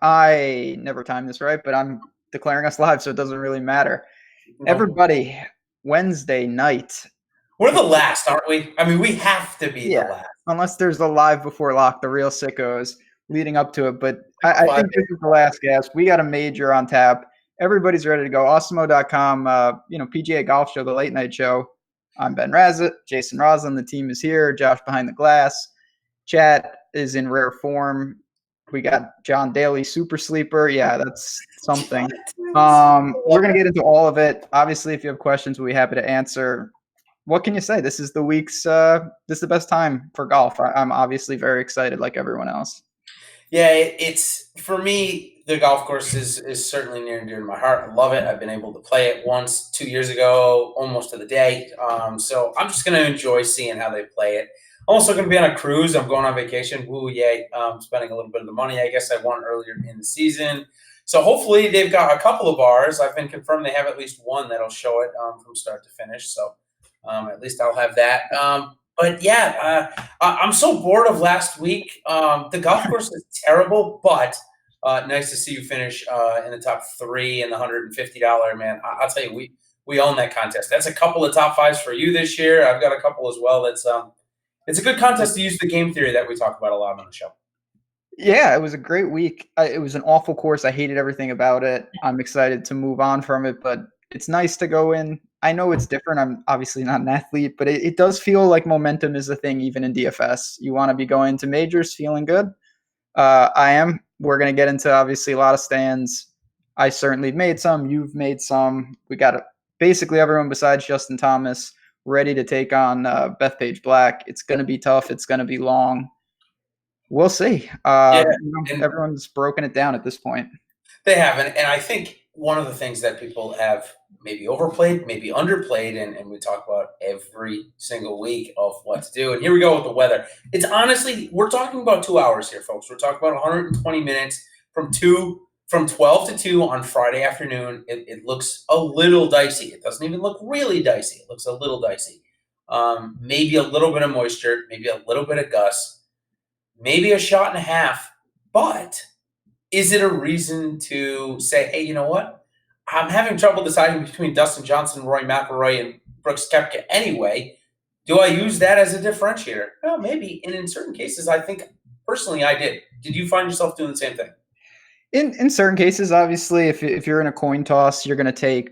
I never timed this right, but I'm declaring us live, so it doesn't really matter. No. Everybody, Wednesday night. We're the last, aren't we? I mean, we have to be the Yeah, last. unless there's the live before lock, the real sickos leading up to it. But Like I 5 think this days is the before. last gasp. We got a major on tap. Everybody's ready to go. Awesemo.com, PGA Golf Show, the late night show. I'm Ben Razit, Jason Roslin. The team is here. Josh behind the glass. Chat is in rare form. We got John Daly, super sleeper. Yeah, that's something. We're gonna get into all of it. Obviously, if you have questions, we'll be happy to answer. What can you say? This is the week's. This is the best time for golf. I'm obviously very excited, like everyone else. Yeah, it's for me. The golf course is certainly near and dear to my heart. I love it. I've been able to play it once 2 years ago, almost to the day. So I'm just going to enjoy seeing how they play it. I'm also going to be on a cruise. I'm going on vacation. Woo, yay! Spending a little bit of the money. I guess I won earlier in the season. So hopefully they've got a couple of bars. I've been confirmed they have at least one that'll show it from start to finish. So at least I'll have that. But yeah, I'm so bored of last week. The golf course is terrible, but nice to see you finish in the top three in the $150. Man, I'll tell you, we own that contest. That's a couple of top fives for you this year. I've got a couple as well. It's a good contest to use the game theory that we talk about a lot on the show. Yeah, it was a great week. It was an awful course. I hated everything about it. I'm excited to move on from it, but it's nice to go in. I know it's different. I'm obviously not an athlete, but it does feel like momentum is a thing even in DFS. You want to be going to majors feeling good. I am. We're going to get into obviously a lot of stands. I certainly made some. You've made some. We got basically everyone besides Justin Thomas ready to take on Bethpage Black. It's going to be tough. It's going to be long. We'll see. Yeah, Everyone's broken it down at this point. they haven't. And I think one of the things that people have maybe overplayed, maybe underplayed, and we talk about every single week of what to do. And here we go with the weather. It's honestly, we're talking about 2 hours here, folks. We're talking about 120 minutes from 12 to 2 on Friday afternoon. It looks a little dicey. It doesn't even look really dicey. It looks a little dicey. Maybe a little bit of moisture, maybe a little bit of gust, maybe a shot and a half. But is it a reason to say, hey, you know what? I'm having trouble deciding between Dustin Johnson, Rory McIlroy, and Brooks Koepka anyway. Do I use that as a differentiator? Well, maybe. And in certain cases, I think personally I did. Did you find yourself doing the same thing? In certain cases, obviously, if you're in a coin toss, you're going to take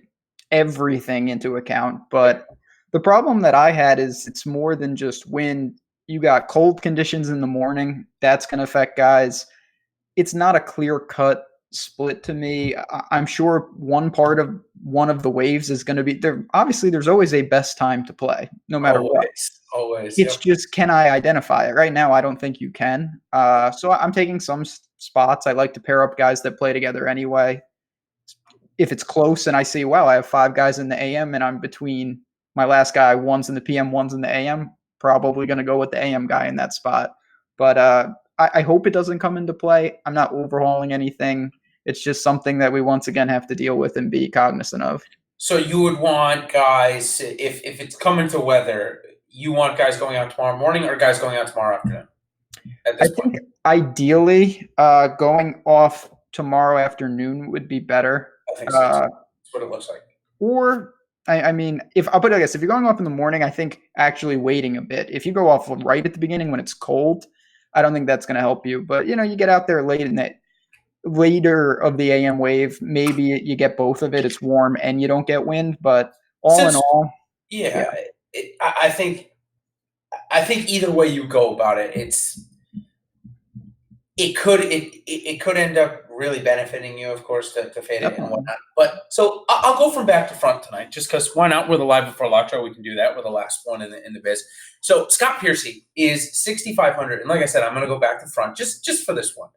everything into account. But the problem that I had is it's more than just wind. You got cold conditions in the morning. That's going to affect guys. It's not a clear-cut split to me. I'm sure one part of one of the waves is going to be there. Obviously, there's always a best time to play, no matter what. Always. It's just, can I identify it? Right now, I don't think you can. So I'm taking some spots. I like to pair up guys that play together anyway. If it's close and I see, wow, I have 5 guys in the AM and I'm between my last guy, one's in the PM, one's in the AM, probably going to go with the AM guy in that spot. But I hope it doesn't come into play. I'm not overhauling anything. It's just something that we once again have to deal with and be cognizant of. So you would want guys, if it's coming to weather, you want guys going out tomorrow morning or guys going out tomorrow afternoon? I think ideally going off tomorrow afternoon would be better. I think so. That's what it looks like. Or I mean, if I'll put it like this, if you're going off in the morning, I think actually waiting a bit. If you go off right at the beginning when it's cold, I don't think that's going to help you. But you get out there late in that later of the AM wave, maybe you get both of it. It's warm and you don't get wind. But in all, yeah. I think either way you go about it, it could end up really benefiting you, of course, to fade it and whatnot. But so I'll go from back to front tonight, just because why not? We're the live before lock show. We can do that. We're the last one in the biz. So Scott Piercy is 6,500, and like I said, I'm going to go back to front just for this one.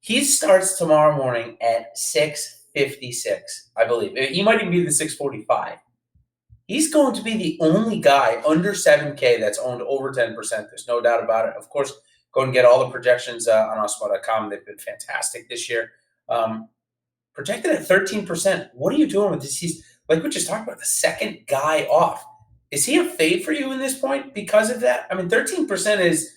He starts tomorrow morning at 6:56, I believe. He might even be the 6:45. He's going to be the only guy under 7K that's owned over 10%. There's no doubt about it. Of course, go and get all the projections on Osmo.com. They've been fantastic this year. Projected at 13%. What are you doing with this? He's, like we just talked about, the second guy off. Is he a fade for you in this point because of that? I mean, 13% is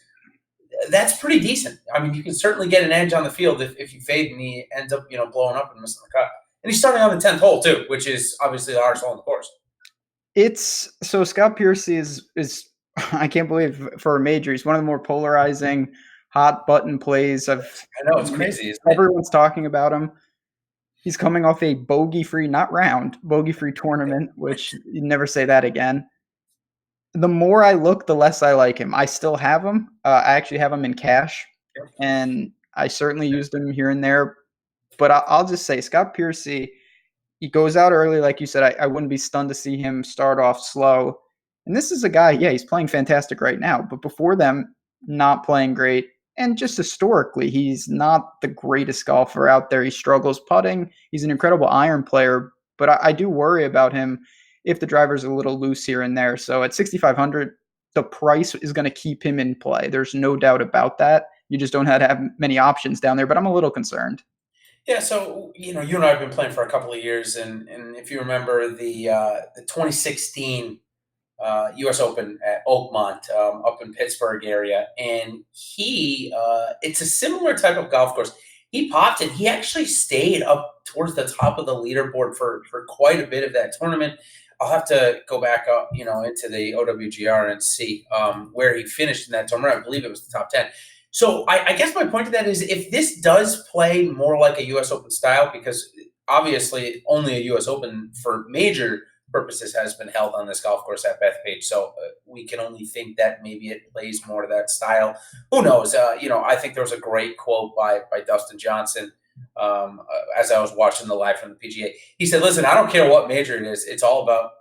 that's pretty decent. I mean, you can certainly get an edge on the field if you fade and he ends up, blowing up and missing the cut. And he's starting on the 10th hole too, which is obviously the hardest hole in the course. It's so Scott Piercy is I can't believe for a major, he's one of the more polarizing hot button plays. I know, it's crazy, isn't it? Everyone's talking about him. He's coming off a bogey-free, not round, bogey-free tournament, which you never say that again. The more I look, the less I like him. I still have him. I actually have him in cash, and I certainly used him here and there. But I'll just say Scott Piercy, he goes out early, like you said. I wouldn't be stunned to see him start off slow. And this is a guy, yeah, he's playing fantastic right now. But before them, not playing great. And just historically, he's not the greatest golfer out there. He struggles putting. He's an incredible iron player. But I do worry about him if the driver's a little loose here and there. So at 6,500, the price is going to keep him in play. There's no doubt about that. You just don't have many options down there. But I'm a little concerned. Yeah, so you and I have been playing for a couple of years, and if you remember the 2016 U.S. Open at Oakmont up in Pittsburgh area, and it's a similar type of golf course. He popped it. He actually stayed up towards the top of the leaderboard for quite a bit of that tournament. I'll have to go back up, into the OWGR and see where he finished in that tournament. I believe it was the top 10. So I guess my point to that is if this does play more like a U.S. Open style, because obviously only a U.S. Open for major purposes has been held on this golf course at Bethpage, so we can only think that maybe it plays more to that style. Who knows? I think there was a great quote by Dustin Johnson as I was watching the live from the PGA. He said, "Listen, I don't care what major it is. It's all about."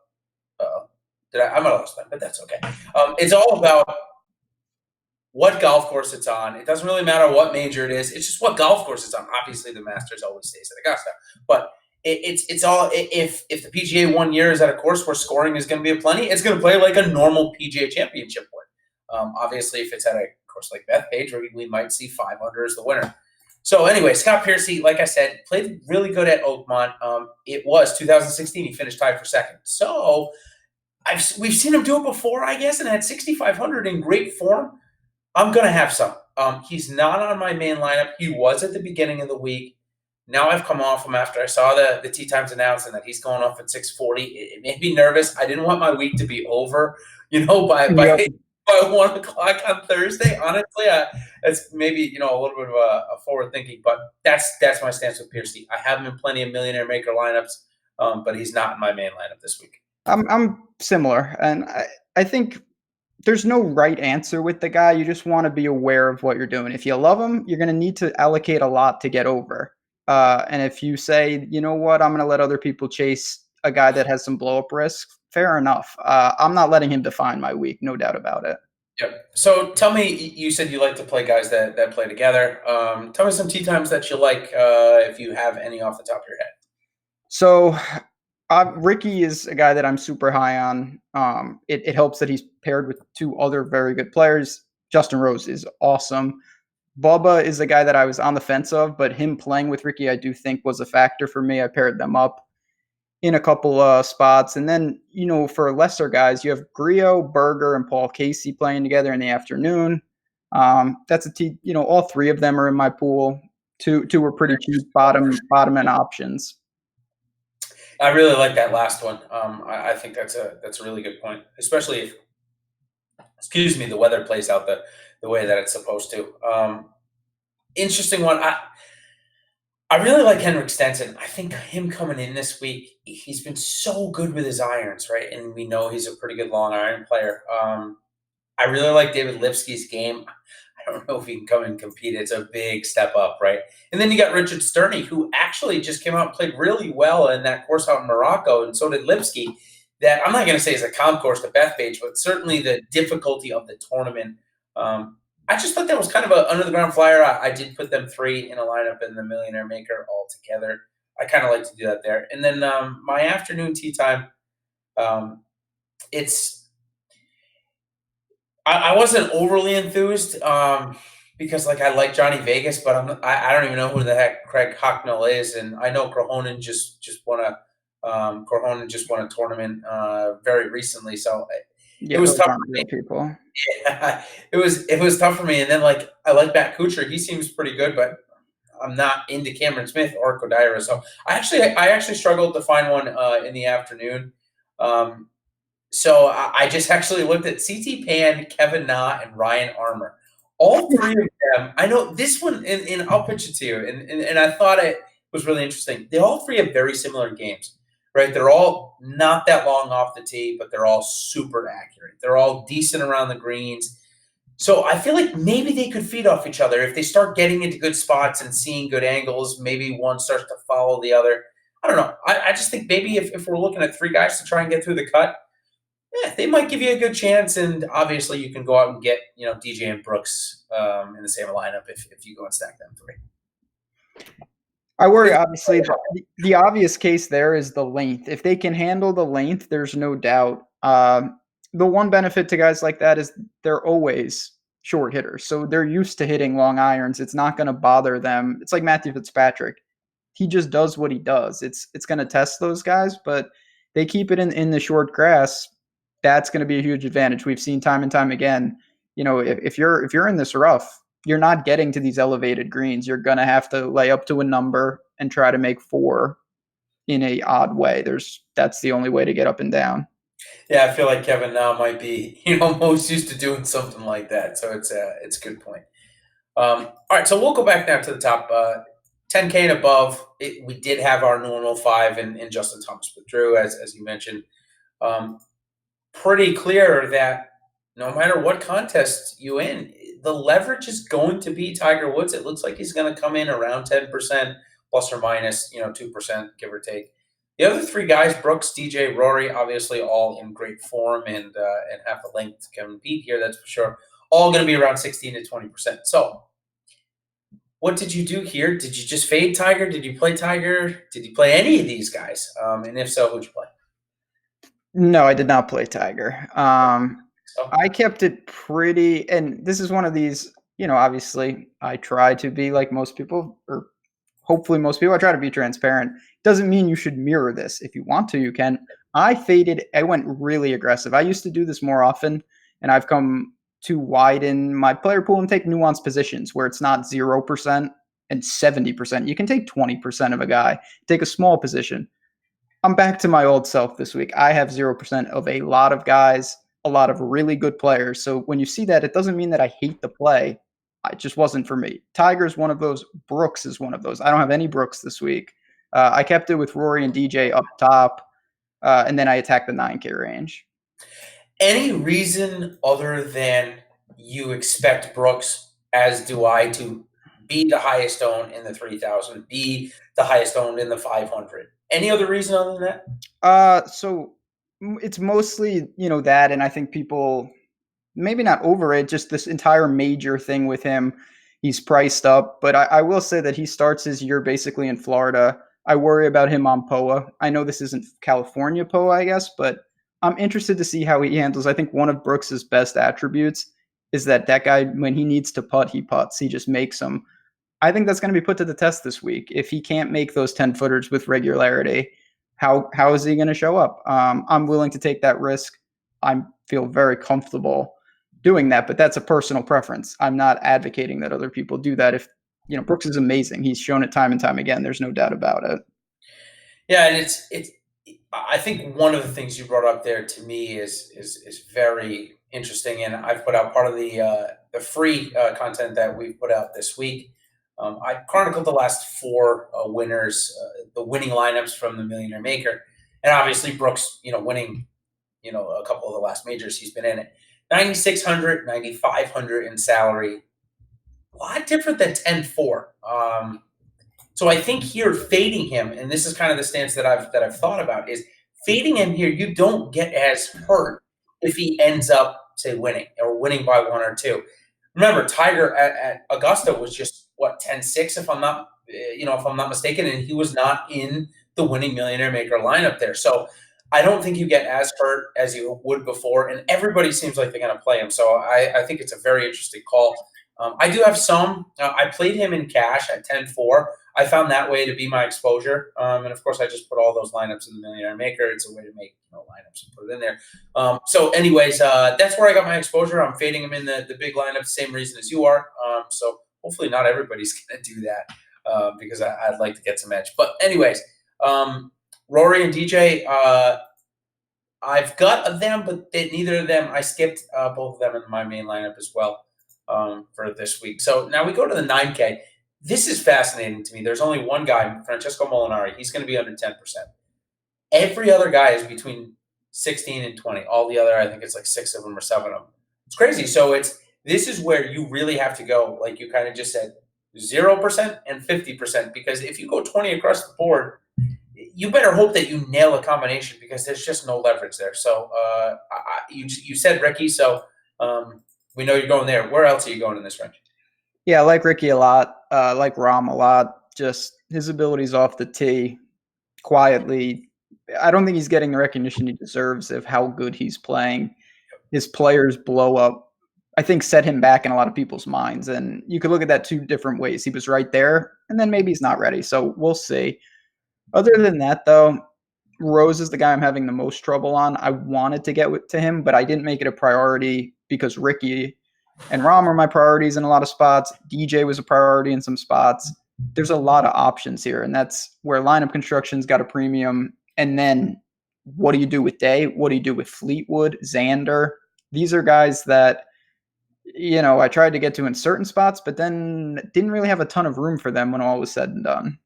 I might have lost that, but that's okay. It's all about what golf course it's on. It doesn't really matter what major it is. It's just what golf course it's on. Obviously, the Masters always stays at Augusta, but it's all if the PGA 1 year is at a course where scoring is going to be aplenty, it's going to play like a normal PGA Championship would. Obviously, if it's at a course like Bethpage, we might see 5 under as the winner. So anyway, Scott Piercy, like I said, played really good at Oakmont. It was 2016. He finished tied for second. So we've seen him do it before, I guess, and at 6,500 in great form. I'm going to have some. He's not on my main lineup. He was at the beginning of the week. Now I've come off him after I saw the tee times announcing that he's going off at 640. It made me nervous. I didn't want my week to be over, by 1 o'clock on Thursday. Honestly, it's maybe a little bit of a forward thinking, but that's my stance with Piercy. I have him in plenty of millionaire maker lineups, but he's not in my main lineup this week. I'm similar, and I think there's no right answer with the guy. You just want to be aware of what you're doing. If you love him, you're going to need to allocate a lot to get over. And if you say, you know what, I'm going to let other people chase a guy that has some blow up risk, fair enough. I'm not letting him define my week, no doubt about it. Yep. So tell me, you said you like to play guys that play together. Tell me some tee times that you like, if you have any off the top of your head. So Ricky is a guy that I'm super high on. It helps that he's paired with 2 other very good players. Justin Rose is awesome. Bubba is a guy that I was on the fence of, but him playing with Ricky, I do think was a factor for me. I paired them up in a couple spots. And then, for lesser guys, you have Griot, Berger, and Paul Casey playing together in the afternoon. That's all 3 of them are in my pool. Two were pretty cheap bottom end options. I really like that last one. I think that's a really good point, especially if, the weather plays out the way that it's supposed to. Interesting one. I really like Henrik Stenson. I think him coming in this week, he's been so good with his irons, right? And we know he's a pretty good long iron player. I really like David Lipsky's game. I don't know if he can come and compete. It's a big step up, right? And then you got Richard Sterney, who actually just came out and played really well in that course out in Morocco, and so did Lipsky. That I'm not going to say is a comp course to Bethpage, but certainly the difficulty of the tournament. I just thought that was kind of an under-the-ground flyer. I did put them 3 in a lineup in the Millionaire Maker all together. I kind of like to do that there. And then my afternoon tee time, I wasn't overly enthused because I like Johnny Vegas, but I don't even know who the heck Craig Hocknell is, and I know Corhonen just won a tournament very recently. So It Yeah, was those tough aren't for real people. me. It was tough for me. And then like I like Matt Kuchar. He seems pretty good, but I'm not into Cameron Smith or Kodaira. So I actually struggled to find one in the afternoon. Um, so I just actually looked at CT Pan, Kevin Na, and Ryan Armour. All three of them. I know this one, and I'll pitch it to you. And I thought it was really interesting. They all three have very similar games, right? They're all not that long off the tee, but they're all super accurate. They're all decent around the greens. So I feel like maybe they could feed off each other if they start getting into good spots and seeing good angles. Maybe one starts to follow the other. I don't know. I just think maybe if we're looking at three guys to try and get through the cut, yeah, they might give you a good chance. And obviously, you can go out and get DJ and Brooks in the same lineup if you go and stack them three. I worry, obviously, the obvious case there is the length. If they can handle the length, there's no doubt. The one benefit to guys like that is they're always short hitters. So they're used to hitting long irons. It's not going to bother them. It's like Matthew Fitzpatrick. He just does what he does. It's going to test those guys, but they keep it in the short grass. That's going to be a huge advantage. We've seen time and time again. If you're in this rough, you're not getting to these elevated greens. You're going to have to lay up to a number and try to make four in a odd way. That's the only way to get up and down. Yeah, I feel like Kevin now might be most used to doing something like that. So it's a good point. All right, so we'll go back now to the top 10K and above. We did have our normal five and Justin Thomas withdrew, as you mentioned. Pretty clear that no matter what contest you in, the leverage is going to be Tiger Woods. It looks like he's going to come in around 10%, plus or minus 2%, give or take. The other three guys, Brooks, DJ, Rory, obviously all in great form and have the length to compete here, that's for sure. All going to be around 16 to 20%. So what did you do here? Did you just fade Tiger? Did you play Tiger? Did you play any of these guys? And if so, who'd you play? No, I did not play Tiger. So, I kept it pretty, and this is one of these, obviously I try to be like most people, or hopefully most people. I try to be transparent. Doesn't mean you should mirror this. If you want to, you can. I went really aggressive. I used to do this more often, and I've come to widen my player pool and take nuanced positions where it's not 0% and 70%. You can take 20% of a guy, take a small position. I'm back to my old self this week. I have 0% of a lot of guys, a lot of really good players. So when you see that, it doesn't mean that I hate the play. It just wasn't for me. Tiger's one of those. Brooks is one of those. I don't have any Brooks this week. I kept it with Rory and DJ up top, and then I attacked the 9K range. any reason other than you expect Brooks, as do I, to be the highest owned in the 3,000, be the highest owned in the 500? Any other reason other than that? So it's mostly, that, and I think people maybe not over it, just this entire major thing with him. He's priced up, but I will say that he starts his year basically in Florida. I worry about him on POA. I know this isn't California POA, I guess, but I'm interested to see how he handles. I think one of Brooks's best attributes is that guy, when he needs to putt, he putts. He just makes them. I think that's going to be put to the test this week. If he can't make those 10-footers with regularity, how is he going to show up? I'm willing to take that risk. I feel very comfortable doing that, but that's a personal preference. I'm not advocating that other people do that. If Brooks is amazing, he's shown it time and time again. There's no doubt about it. Yeah, and it's. I think one of the things you brought up there to me is very interesting, and I've put out part of the free content that we've put out this week. I chronicled the last four winners, the winning lineups from the Millionaire Maker, and obviously Brooks, winning, a couple of the last majors he's been in it. 9,600, 9,500 in salary, a lot different than 10-4. So I think here fading him, and this is kind of the stance that I've thought about, is fading him here. You don't get as hurt if he ends up, say, winning or winning by one or two. Remember, Tiger at Augusta was just 10-6, if I'm not mistaken, and he was not in the winning Millionaire Maker lineup there. So I don't think you get as hurt as you would before, and everybody seems like they're going to play him. So I think it's a very interesting call. I do have some. I played him in cash at 10-4. I found that way to be my exposure. And, of course, I just put all those lineups in the Millionaire Maker. It's a way to make lineups and put it in there. So anyways, that's where I got my exposure. I'm fading him in the big lineup, same reason as you are. So hopefully not everybody's going to do that because I'd like to get some edge. But anyways, Rory and DJ, I've got them, but neither of them. I skipped both of them in my main lineup as well for this week. So now we go to the 9K. This is fascinating to me. There's only one guy, Francesco Molinari. He's going to be under 10%. Every other guy is between 16 and 20. All the other, I think it's like 6 of them or 7 of them. It's crazy. So this is where you really have to go, like you kind of just said, 0% and 50%. Because if you go 20 across the board, you better hope that you nail a combination because there's just no leverage there. So you said Ricky, so we know you're going there. Where else are you going in this range? Yeah, I like Ricky a lot. I like Rahm a lot. Just his abilities off the tee, quietly. I don't think he's getting the recognition he deserves of how good he's playing. His players blow up, I think, set him back in a lot of people's minds. And you could look at that 2 different ways. He was right there, and then maybe he's not ready. So we'll see. Other than that, though, Rose is the guy I'm having the most trouble on. I wanted to get to him, but I didn't make it a priority because Ricky and Rahm are my priorities in a lot of spots. DJ was a priority in some spots. There's a lot of options here, and that's where lineup construction's got a premium. And then what do you do with Day? What do you do with Fleetwood, Xander? These are guys that, I tried to get to in certain spots, but then didn't really have a ton of room for them when all was said and done.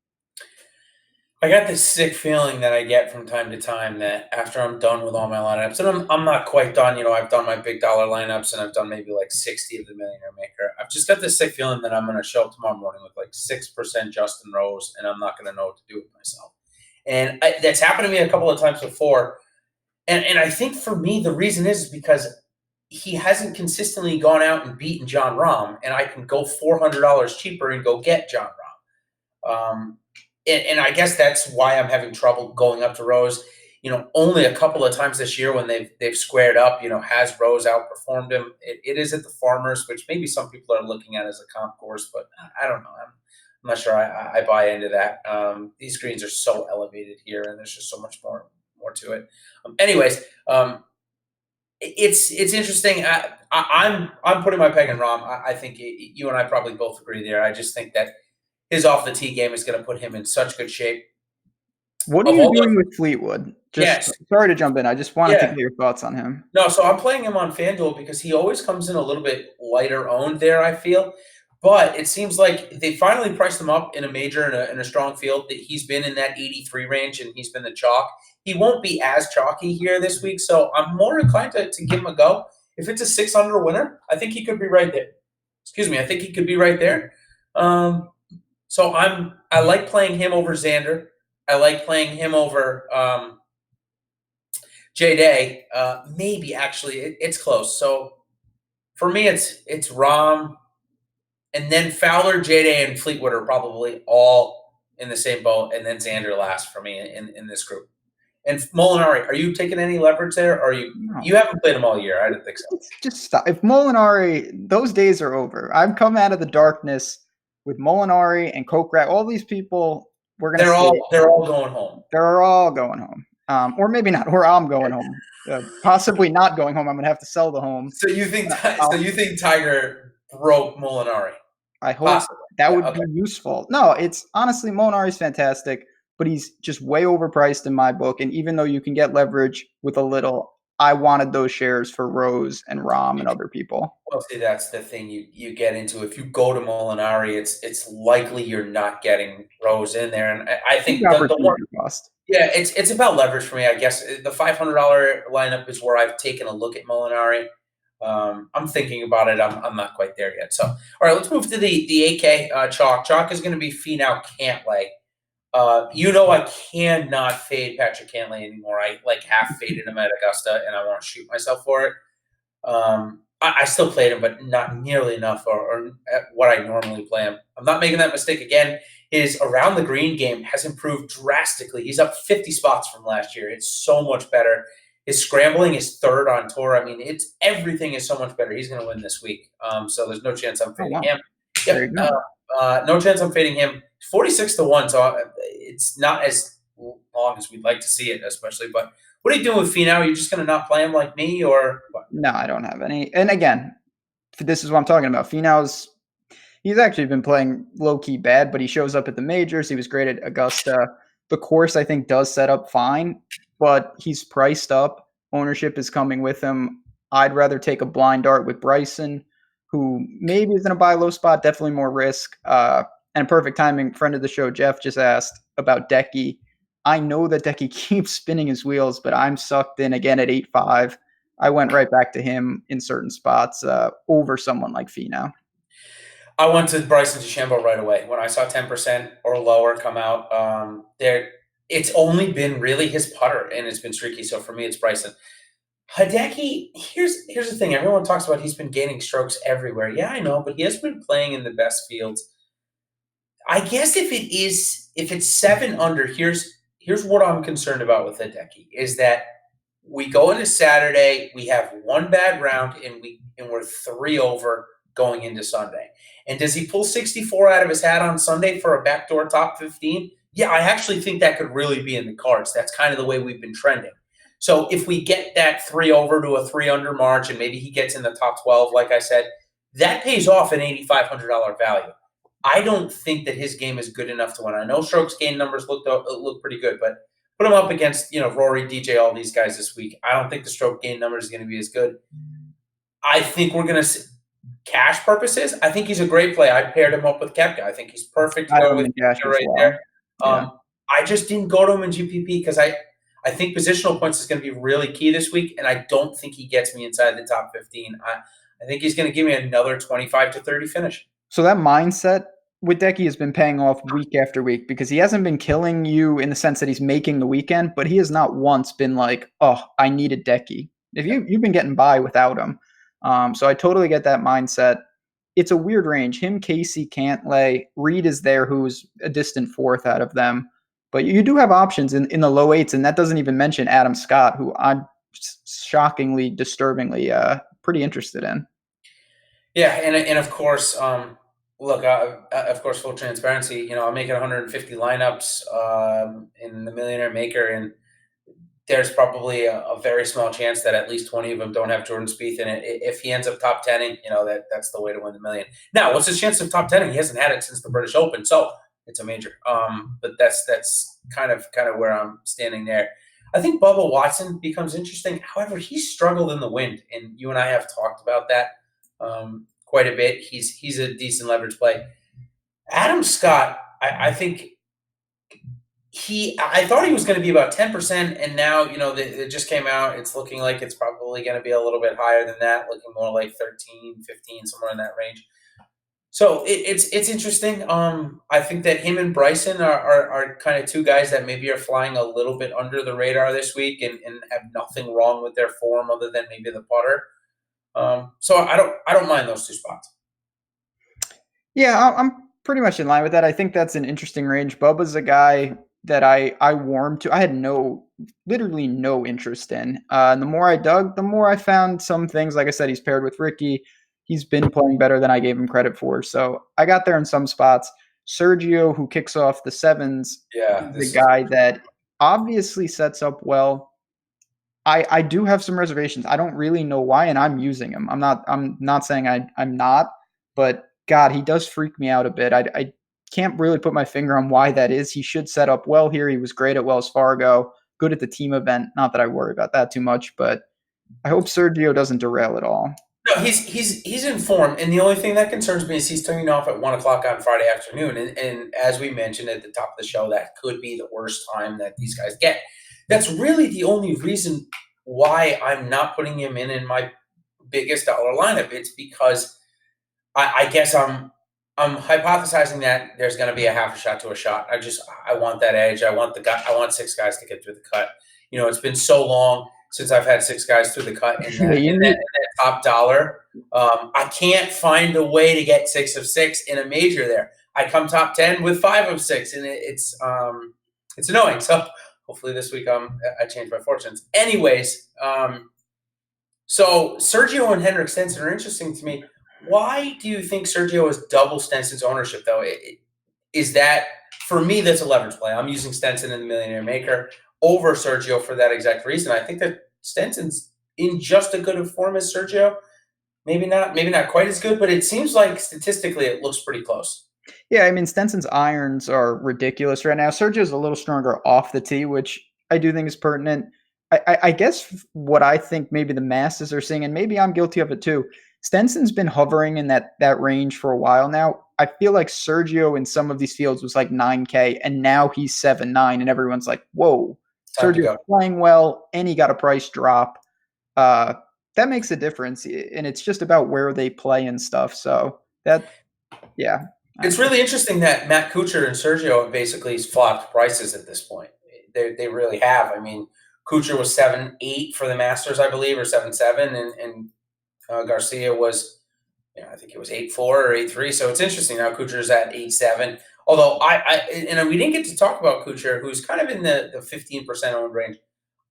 I got this sick feeling that I get from time to time that after I'm done with all my lineups, and I'm not quite done. I've done my big dollar lineups, and I've done maybe like 60 of the Millionaire Maker. I've just got this sick feeling that I'm going to show up tomorrow morning with like 6% Justin Rose, and I'm not going to know what to do with myself. And that's happened to me a couple of times before. And I think for me, the reason is because he hasn't consistently gone out and beaten Jon Rahm, and I can go $400 cheaper and go get Jon Rahm. And I guess that's why I'm having trouble going up to Rose. Only a couple of times this year when they've squared up, has Rose outperformed him. It is at the Farmers, which maybe some people are looking at as a comp course, but I don't know. I'm not sure I buy into that. These greens are so elevated here, and there's just so much more to it. Anyways, it's interesting. I'm putting my peg in Rahm. I think you and I probably both agree there. I just think that his off the tee game is going to put him in such good shape. What are you doing with Fleetwood? Sorry to jump in. I just wanted to get your thoughts on him. No, so I'm playing him on FanDuel because he always comes in a little bit lighter owned there, I feel. But it seems like they finally priced him up in a major in a strong field. That he's been in that 83 range, and he's been the chalk. He won't be as chalky here this week, so I'm more inclined to give him a go. If it's a 600 winner, I think he could be right there. I think he could be right there. So I like playing him over Xander. I like playing him over J Day. Maybe actually it's close. So for me, it's Rahm, and then Fowler, J Day, and Fleetwood are probably all in the same boat, and then Xander last for me in this group. And Molinari, are you taking any leverage there? Or you haven't played him all year? I didn't think so. Just stop. If Molinari, those days are over. I've come out of the darkness with Molinari and Kokrak. All these people, they're all going home. They're all going home, or maybe not. Or I'm going home. Possibly not going home. I'm gonna have to sell the home. So you think Tiger broke Molinari? I hope that would be useful. No, it's honestly Molinari's fantastic, but he's just way overpriced in my book. And even though you can get leverage with a little, I wanted those shares for Rose and Rahm and other people. Well, see, that's the thing you get into. If you go to Molinari, it's likely you're not getting Rose in there. And I think the one cost. Yeah, it's about leverage for me, I guess. The $500 lineup is where I've taken a look at Molinari. I'm thinking about it. I'm not quite there yet. So, all right, let's move to the 8K chalk. Chalk is going to be Finau Cantlay. I cannot fade Patrick Cantlay anymore. I half faded him at Augusta, and I want to shoot myself for it. I still played him, but not nearly enough or at what I normally play him. I'm not making that mistake again. His around the green game has improved drastically. He's up 50 spots from last year. It's so much better. His scrambling is third on tour. I mean, everything is so much better. He's going to win this week. So there's no chance I'm fading him. Yep. No chance I'm fading him. 46-1, so it's not as long as we'd like to see it, especially. But What are you doing with Finau? Are you just going to not play him like me, or what? No, I don't have any. And again, this is what I'm talking about. He's actually been playing low key bad, but he shows up at the majors. He was great at Augusta. The course, I think, does set up fine, but he's priced up. Ownership is coming with him. I'd rather take a blind dart with Bryson, who maybe is in a buy low spot, definitely more risk. And perfect timing. Friend of the show, Jeff, just asked about Decky. I know that Decky keeps spinning his wheels, but I'm sucked in again at 8.5. I went right back to him in certain spots over someone like Finau. I went to Bryson DeChambeau right away when I saw 10% or lower come out. It's only been really his putter, and it's been streaky. So for me, it's Bryson. Hideki, here's the thing. Everyone talks about he's been gaining strokes everywhere. Yeah, I know, but he has been playing in the best fields. I guess if it's 7 under, here's what I'm concerned about with Hideki is that we go into Saturday, we have one bad round, and we're 3 over going into Sunday. And does he pull 64 out of his hat on Sunday for a backdoor top 15? Yeah, I actually think that could really be in the cards. That's kind of the way we've been trending. So if we get that 3 over to a 3 under march, and maybe he gets in the top 12, like I said, that pays off an $8,500 value. I don't think that his game is good enough to win. I know strokes gain numbers look pretty good, but put him up against Rory, DJ, all these guys this week. I don't think the stroke gain numbers is going to be as good. I think we're going to cash purposes. I think he's a great play. I paired him up with Koepka. I think he's perfect to go with right there. Yeah. I just didn't go to him in GPP because I think positional points is going to be really key this week, and I don't think he gets me inside the top 15. I think he's going to give me another 25 to 30 finish. So that mindset with Decky has been paying off week after week because he hasn't been killing you in the sense that he's making the weekend, but he has not once been like, oh, I needed Decky. If you've been getting by without him. So I totally get that mindset. It's a weird range. Him, Casey, Cantlay, Reed is there, who's a distant 4th out of them. But you do have options in the low 8s, and that doesn't even mention Adam Scott, who I'm shockingly, disturbingly pretty interested in. Yeah, and of course, look, of course, full transparency, I'm making 150 lineups in the Millionaire Maker, and there's probably a very small chance that at least 20 of them don't have Jordan Spieth in it. If he ends up top 10ing, that's the way to win the million. Now, what's his chance of top 10ing? He hasn't had it since the British Open, so it's a major. But that's kind of where I'm standing there. I think Bubba Watson becomes interesting. However, he's struggled in the wind, and you and I have talked about that quite a bit. He's a decent leverage play. Adam Scott, I think I thought he was going to be about 10%, and now, it just came out. It's looking like it's probably going to be a little bit higher than that, looking more like 13, 15, somewhere in that range. So it's interesting. I think that him and Bryson are kind of two guys that maybe are flying a little bit under the radar this week and have nothing wrong with their form other than maybe the putter. So I don't mind those 2 spots. Yeah, I'm pretty much in line with that. I think that's an interesting range. Bubba's a guy that I warmed to. I had literally no interest in. And the more I dug, the more I found some things. Like I said, he's paired with Ricky. He's been playing better than I gave him credit for. So I got there in some spots. Sergio, who kicks off the 7s, is the guy that obviously sets up well. I do have some reservations. I don't really know why, and I'm using him. I'm not saying I'm not, but God, he does freak me out a bit. I can't really put my finger on why that is. He should set up well here. He was great at Wells Fargo, good at the team event. Not that I worry about that too much, but I hope Sergio doesn't derail at all. No, he's in form, and the only thing that concerns me is he's turning off at 1 o'clock on Friday afternoon, and as we mentioned at the top of the show, that could be the worst time that these guys get. That's really the only reason why I'm not putting him in my biggest dollar lineup. It's because I guess I'm hypothesizing that there's going to be a half a shot to a shot. I want that edge. I want 6 guys to get through the cut. It's been so long since I've had 6 guys through the cut in that top dollar. I can't find a way to get 6 of 6 in a major there. I come top 10 with 5 of 6, and it's annoying. So hopefully this week I change my fortunes. Anyways, so Sergio and Henrik Stenson are interesting to me. Why do you think Sergio has double Stenson's ownership, though? Is that, for me, that's a leverage play. I'm using Stenson in the Millionaire Maker. over Sergio for that exact reason. I think that Stenson's in just as good a form as Sergio. Maybe not quite as good, but it seems like statistically it looks pretty close. Yeah, I mean Stenson's irons are ridiculous right now. Sergio's a little stronger off the tee, which I do think is pertinent. I guess what I think maybe the masses are seeing, and maybe I'm guilty of it too. Stenson's been hovering in that range for a while now. I feel like Sergio in some of these fields was like 9K, and now he's 7-9, and everyone's like, "Whoa, Time to Sergio's go. playing well, and he got a price drop." Uh, that makes a difference, and it's just about where they play and stuff. So that, yeah, It's really interesting that Matt Kuchar and Sergio have basically flopped prices at this point. They really have. I mean, Kuchar was 7-8 for the Masters, I believe, or 7-7, and Garcia was, I think it was 8-4 or 8-3. So it's interesting now Kuchar's at 8-7. Although and we didn't get to talk about Kuchar, who's kind of in the 15% owned range.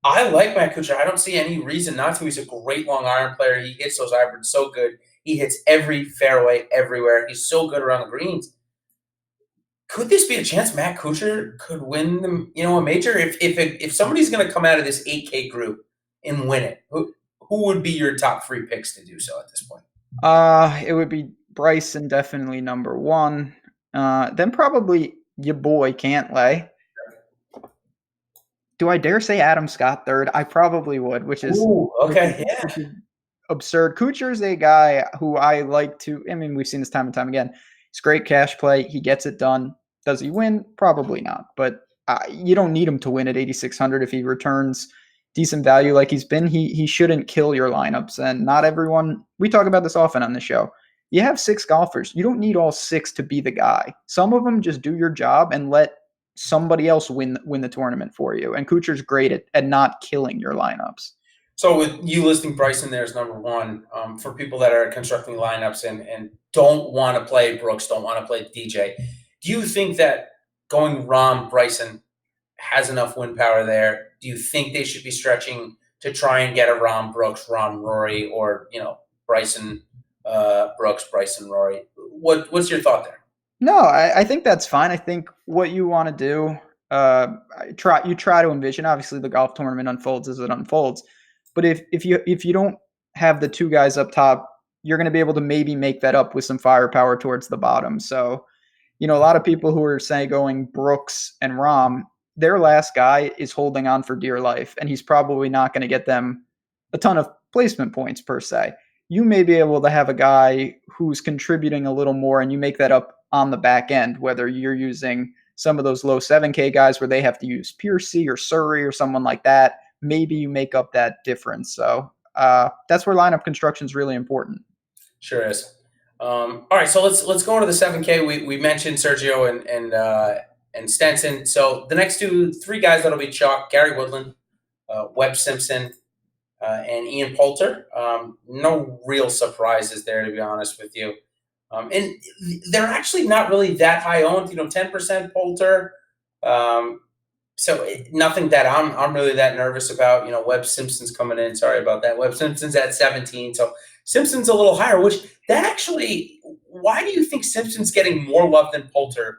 I like Matt Kuchar. I don't see any reason not to. He's a great long iron player. He hits those irons so good. He hits every fairway everywhere. He's so good around the greens. Could this be a chance Matt Kuchar could win a major? If somebody's going to come out of this 8K group and win it, who would be your top 3 picks to do so at this point? It would be Bryson, definitely number one. Then probably your boy Cantlay. Do I dare say Adam Scott third? I probably would, which is okay, which is absurd. Kuchar's a guy who I like to. I mean, we've seen this time and time again. It's great cash play. He gets it done. Does he win? Probably not. But you don't need him to win at 8,600 if he returns decent value like he's been. He shouldn't kill your lineups. And not everyone. We talk about this often on the show. You have 6 golfers. You don't need all 6 to be the guy. Some of them just do your job and let somebody else win the tournament for you. And Kuchar's great at not killing your lineups. So with you listing Bryson there as number one, for people that are constructing lineups and don't want to play Brooks, don't want to play DJ, do you think that going Rahm, Bryson has enough win power there? Do you think they should be stretching to try and get a Rahm, Brooks, Rahm, Rory, or Bryson, Brooks, Bryson, Rory? What's your thought there? No, I think that's fine. I think what you want to do, you try to envision. Obviously, the golf tournament unfolds as it unfolds. But if you don't have the 2 guys up top, you're going to be able to maybe make that up with some firepower towards the bottom. So, a lot of people who are saying going Brooks and Rahm, their last guy is holding on for dear life, and he's probably not going to get them a ton of placement points per se. You may be able to have a guy who's contributing a little more, and you make that up on the back end, whether you're using some of those low 7K guys where they have to use Piercy or Surrey or someone like that. Maybe you make up that difference. So that's where lineup construction is really important. Sure is. All right, so let's go into the 7K. We mentioned Sergio and Stenson. So the next 3 guys that'll be chalk: Gary Woodland, Webb Simpson, and Ian Poulter. No real surprises there, to be honest with you. And they're actually not really that high owned. 10% Poulter. So nothing that I'm really that nervous about. Webb Simpson's coming in. Sorry about that. Webb Simpson's at 17. So Simpson's a little higher, why do you think Simpson's getting more love than Poulter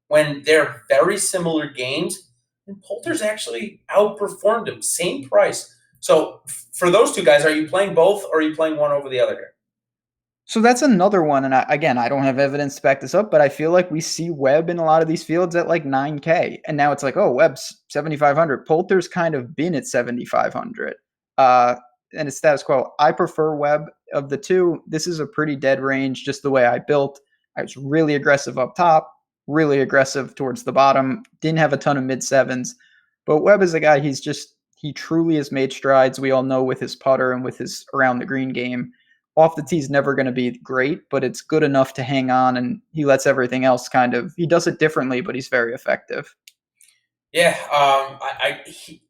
when they're very similar games? And Poulter's actually outperformed him, same price. So for those 2 guys, are you playing both or are you playing one over the other here? So that's another one. And I don't have evidence to back this up, but I feel like we see Webb in a lot of these fields at like 9K. And now it's like, oh, Webb's 7,500. Poulter's kind of been at 7,500. And it's status quo. I prefer Webb of the 2. This is a pretty dead range, just the way I built. I was really aggressive up top, really aggressive towards the bottom. Didn't have a ton of mid-7s. But Webb is a guy, he truly has made strides, we all know, with his putter and with his around the green game. Off the tee is never going to be great, but it's good enough to hang on, and he lets everything else he does it differently, but he's very effective. Yeah,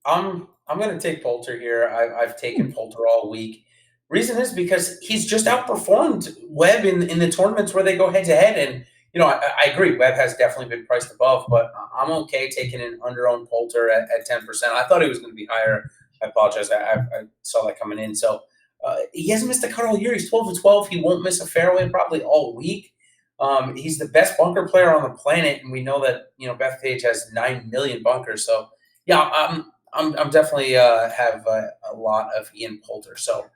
I'm going to take Poulter here. I've taken Poulter all week. Reason is because he's just outperformed Webb in the tournaments where they go head to head, and I agree. Webb has definitely been priced above, but I'm okay taking an under-owned Poulter at 10%. I thought he was going to be higher. I apologize. I saw that coming in. So he hasn't missed a cut all year. He's 12 to 12. He won't miss a fairway probably all week. He's the best bunker player on the planet, and we know that Bethpage has 9 million bunkers. So yeah, I'm definitely have a lot of Ian Poulter. So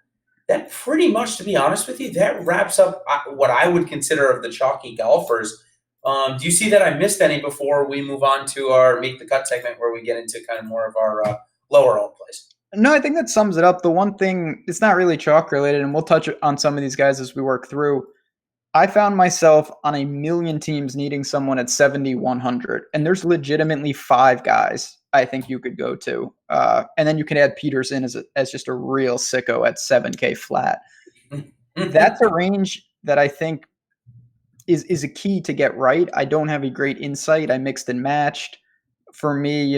that pretty much, to be honest with you, that wraps up what I would consider of the chalky golfers. Do you see that I missed any before we move on to our Make the Cut segment where we get into kind of more of our lower owned plays? No, I think that sums it up. The one thing, it's not really chalk related, and we'll touch on some of these guys as we work through. I found myself on a million teams needing someone at 7,100, and there's legitimately 5 guys I think you could go to. And then you can add Peters in as just a real sicko at 7K flat. That's a range that I think is a key to get right. I don't have a great insight. I mixed and matched. For me,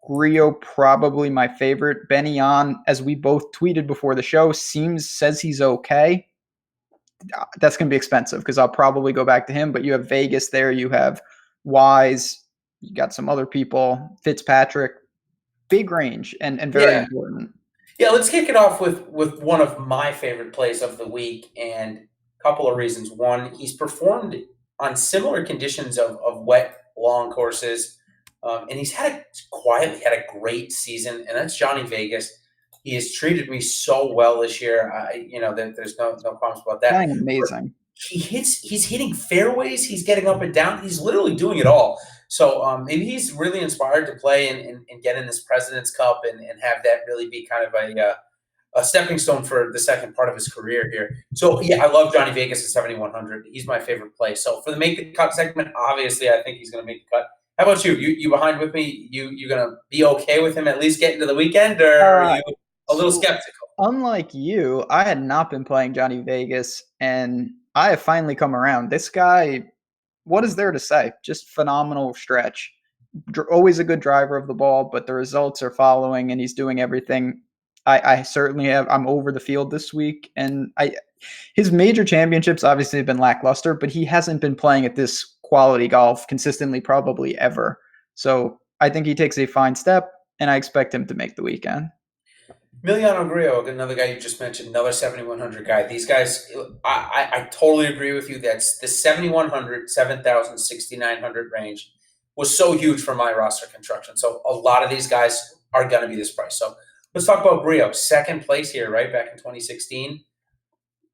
Rio probably my favorite. Benny on, as we both tweeted before the show, says he's okay. That's going to be expensive because I'll probably go back to him. But you have Vegas there. You have Wise. You got some other people. Fitzpatrick. Big range and very important. Yeah, let's kick it off with one of my favorite plays of the week, and a couple of reasons. One, he's performed on similar conditions of wet, long courses, and he's quietly had a great season, and that's Johnny Vegas. He has treated me so well this year. There's no problems about that. Playing amazing. He's hitting fairways. He's getting up and down. He's literally doing it all. So maybe he's really inspired to play and get in this President's Cup and have that really be kind of a stepping stone for the second part of his career here. So, yeah, I love Johnny Vegas at 7,100. He's my favorite play. So for the Make the Cut segment, obviously I think he's going to make the cut. How about you? You behind with me? You going to be okay with him at least getting to the weekend, or are you a little skeptical? Unlike you, I had not been playing Johnny Vegas, and I have finally come around. This guy, what is there to say? Just phenomenal stretch. Always a good driver of the ball, but the results are following, and he's doing everything. I certainly have. I'm over the field this week, and his major championships obviously have been lackluster, but he hasn't been playing at this quality golf consistently probably ever. So I think he takes a fine step, and I expect him to make the weekend. Emiliano Grillo, another guy you just mentioned, another 7,100 guy. These guys, I totally agree with you. That's the 7,100, 7,000, 6,900 range was so huge for my roster construction. So a lot of these guys are going to be this price. So let's talk about Grillo. Second place here, right, back in 2016.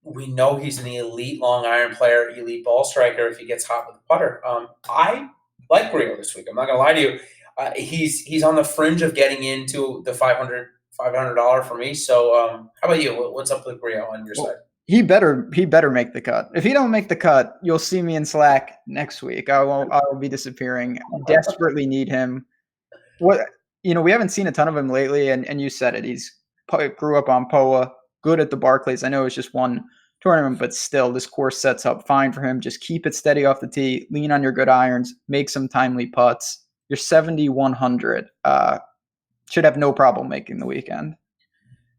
We know he's an elite long iron player, elite ball striker if he gets hot with the putter. I like Grillo this week. I'm not going to lie to you. He's on the fringe of getting into the $500 for me. So how about you? What's up with Grillo on your side? He better make the cut. If he don't make the cut, you'll see me in Slack next week. I will be disappearing. Desperately need him. We haven't seen a ton of him lately, and you said it. He's grew up on POA, good at the Barclays. I know it's just one tournament, but still, this course sets up fine for him. Just keep it steady off the tee, lean on your good irons, make some timely putts. You're 7,100. Should have no problem making the weekend.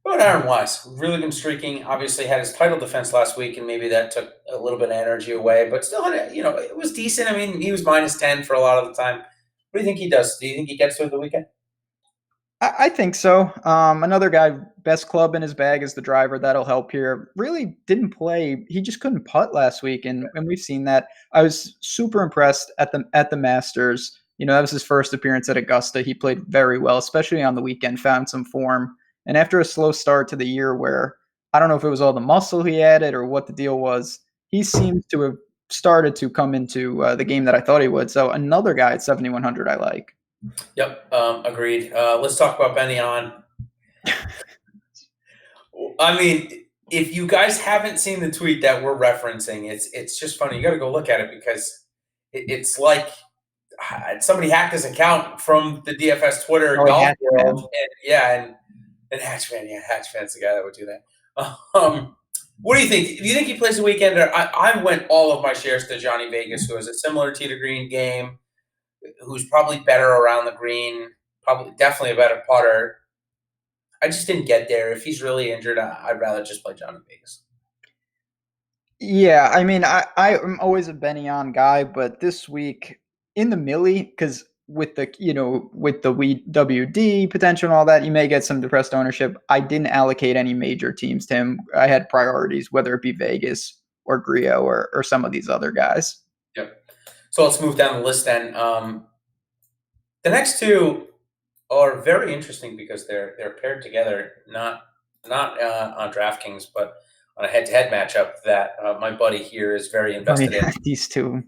What about Aaron Wise? Really been streaking. Obviously had his title defense last week, and maybe that took a little bit of energy away, but still it was decent. I mean, he was -10 for a lot of the time. What do you think he does? Do you think he gets through the weekend? I think so. Another guy, best club in his bag is the driver. That'll help here. Really didn't play. He just couldn't putt last week, and we've seen that. I was super impressed at the Masters. That was his first appearance at Augusta. He played very well, especially on the weekend, found some form. And after a slow start to the year where I don't know if it was all the muscle he added or what the deal was, he seems to have started to come into the game that I thought he would. So another guy at 7,100 I like. Yep, agreed. Let's talk about Benny on. I mean, if you guys haven't seen the tweet that we're referencing, it's just funny. You got to go look at it because it's like somebody hacked his account from the DFS Twitter golf world. And Hatchman's the guy that would do that. What do you think? Do you think he plays the weekend? I went all of my shares to Johnny Vegas, who has a similar tee to green game, who's probably better around the green, definitely a better putter. I just didn't get there. If he's really injured, I'd rather just play Johnny Vegas. Yeah, I mean, I'm always a Benny on guy, but this week in the Millie, because with the WD potential and all that, you may get some depressed ownership. I didn't allocate any major teams to him. I had priorities, whether it be Vegas or Grillo or some of these other guys. Yep. So let's move down the list then. The next two are very interesting because they're paired together, not on DraftKings, but on a head-to-head matchup that my buddy here is very Oh yeah, invested in. these two.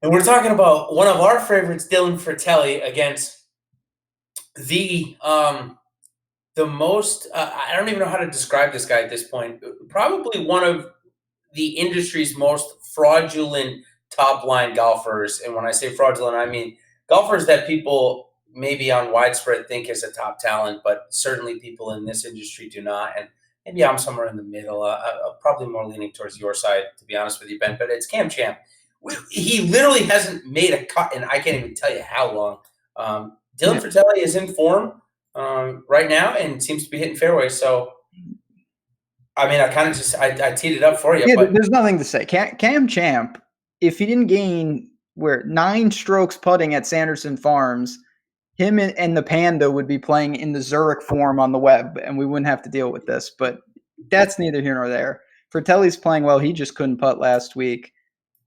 And we're talking about one of our favorites, Dylan Fratelli, against the most. I don't even know how to describe this guy at this point. Probably one of the industry's most fraudulent top line golfers. And when I say fraudulent, I mean golfers that people maybe on widespread think is a top talent, but certainly people in this industry do not. And maybe I'm somewhere in the middle. Probably more leaning towards your side, to be honest with you, Ben. But it's Cam Champ. He literally hasn't made a cut, and I can't even tell you how long. Dylan Fratelli is in form right now and seems to be hitting fairways. So, I mean, I kind of just I teed it up for you. Yeah, but there's nothing to say. Cam Champ, if he didn't gain 9 strokes putting at Sanderson Farms, him and the Panda would be playing in the Zurich form on the web, and we wouldn't have to deal with this. But that's neither here nor there. Fratelli's playing well. He just couldn't putt last week.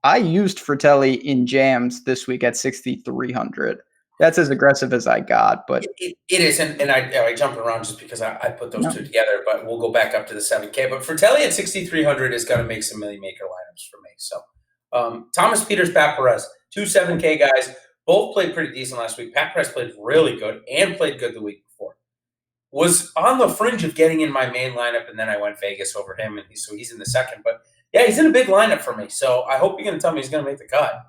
I used Fratelli in jams this week at 6,300. That's as aggressive as I got, but it is, and I jump around just because I put those two together. But we'll go back up to the 7K. But Fratelli at 6,300 is going to make some million maker lineups for me. So Thomas Peters, Pat Perez, 2 7K guys, both played pretty decent last week. Pat Perez played really good and played good the week before. Was on the fringe of getting in my main lineup, and then I went Vegas over him, and so he's in the second. But yeah, he's in a big lineup for me. So I hope you're going to tell me he's going to make the cut.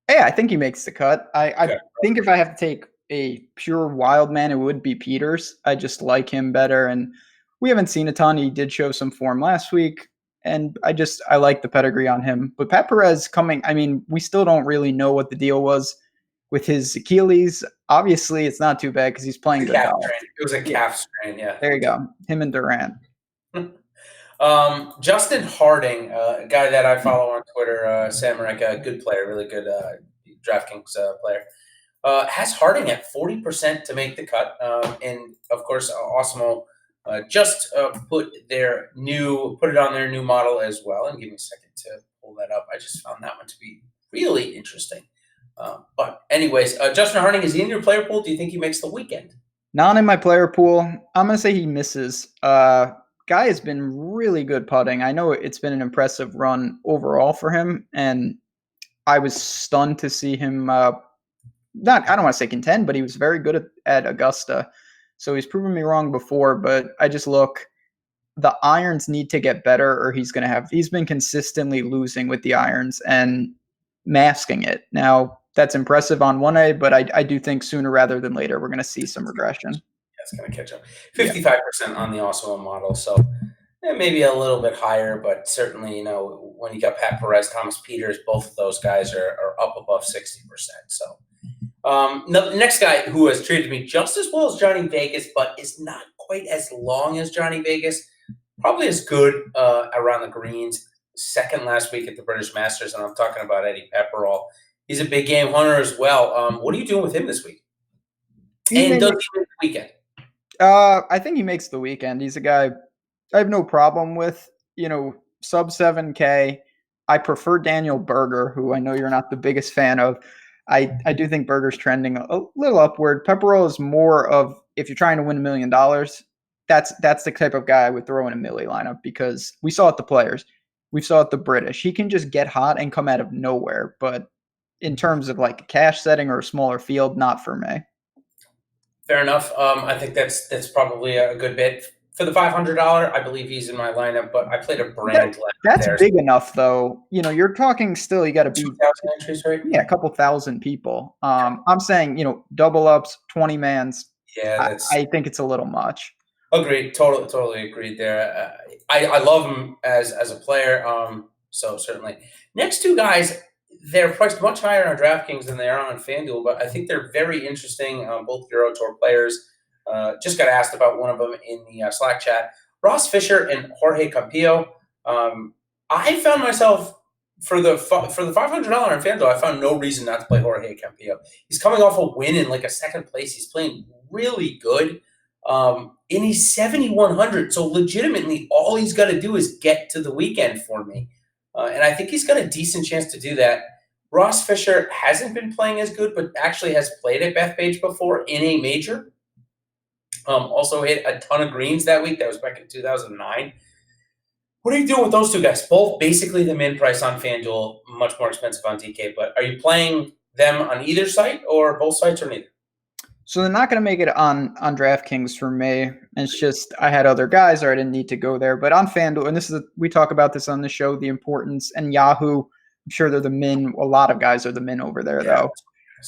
Yeah, I think he makes the cut. I think if I have to take a pure wild man, it would be Peters. I just like him better, and we haven't seen a ton. He did show some form last week, and I like the pedigree on him. But Pat Perez coming, I mean, we still don't really know what the deal was with his Achilles. Obviously, it's not too bad because he's playing good golf. It was a calf strain, yeah. There you go. Him and Durant. Justin Harding, a guy that I follow on Twitter, Samurai, a good player, really good DraftKings player, has Harding at 40% to make the cut. And of course, Awesemo just put it on their new model as well. And give me a second to pull that up. I just found that one to be really interesting. But anyways, Justin Harding, is he in your player pool? Do you think he makes the weekend? Not in my player pool. I'm going to say he misses. Guy has been really good putting. I know it's been an impressive run overall for him, and I was stunned to see him I don't want to say contend, but he was very good at Augusta. So he's proven me wrong before, but I just look, the irons need to get better, or he's been consistently losing with the irons and masking it. Now, that's impressive on 1A, but I do think sooner rather than later we're going to see some regression. That's going to catch up. 55% on the Awesemo model, so maybe a little bit higher, but certainly, when you got Pat Perez, Thomas Peters, both of those guys are up above 60%. So the next guy who has treated me just as well as Johnny Vegas, but is not quite as long as Johnny Vegas, probably as good around the greens. Second last week at the British Masters, and I'm talking about Eddie Pepperell. He's a big game hunter as well. What are you doing with him this week? And does he make the weekend? I think he makes the weekend. He's a guy I have no problem with, sub 7K. I prefer Daniel Berger, who I know you're not the biggest fan of. I do think Berger's trending a little upward. Pepperell is more of, if you're trying to win $1 million, that's the type of guy I would throw in a Millie lineup, because we saw it the Players. We saw it the British. He can just get hot and come out of nowhere. But in terms of like a cash setting or a smaller field, not for me. Fair enough. I think that's probably a good bit. For the $500, I believe he's in my lineup, but I played a brand. That's big enough, though. You're talking still, you got to be 2,000 entries, right? Yeah, a couple thousand people. I'm saying, double ups, 20 mans. Yeah, I think it's a little much. Agreed. Totally agreed there. I love him as a player. So certainly. Next two guys, they're priced much higher on DraftKings than they are on FanDuel, but I think they're very interesting. Both Euro Tour players. Just got asked about one of them in the Slack chat. Ross Fisher and Jorge Campillo. I found myself for the $500 on FanDuel, I found no reason not to play Jorge Campillo. He's coming off a win in like a second place. He's playing really good. And he's 7,100. So legitimately, all he's got to do is get to the weekend for me. And I think he's got a decent chance to do that. Ross Fisher hasn't been playing as good, but actually has played at Bethpage before in a major. Also hit a ton of greens that week. That was back in 2009. What are you doing with those two guys? Both basically the min price on FanDuel, much more expensive on DK. But are you playing them on either site or both sites or neither? So they're not going to make it on DraftKings for me. It's just I had other guys or I didn't need to go there. But on FanDuel, and we talk about this on the show, the importance, and Yahoo, I'm sure they're the min. A lot of guys are the min over there, though.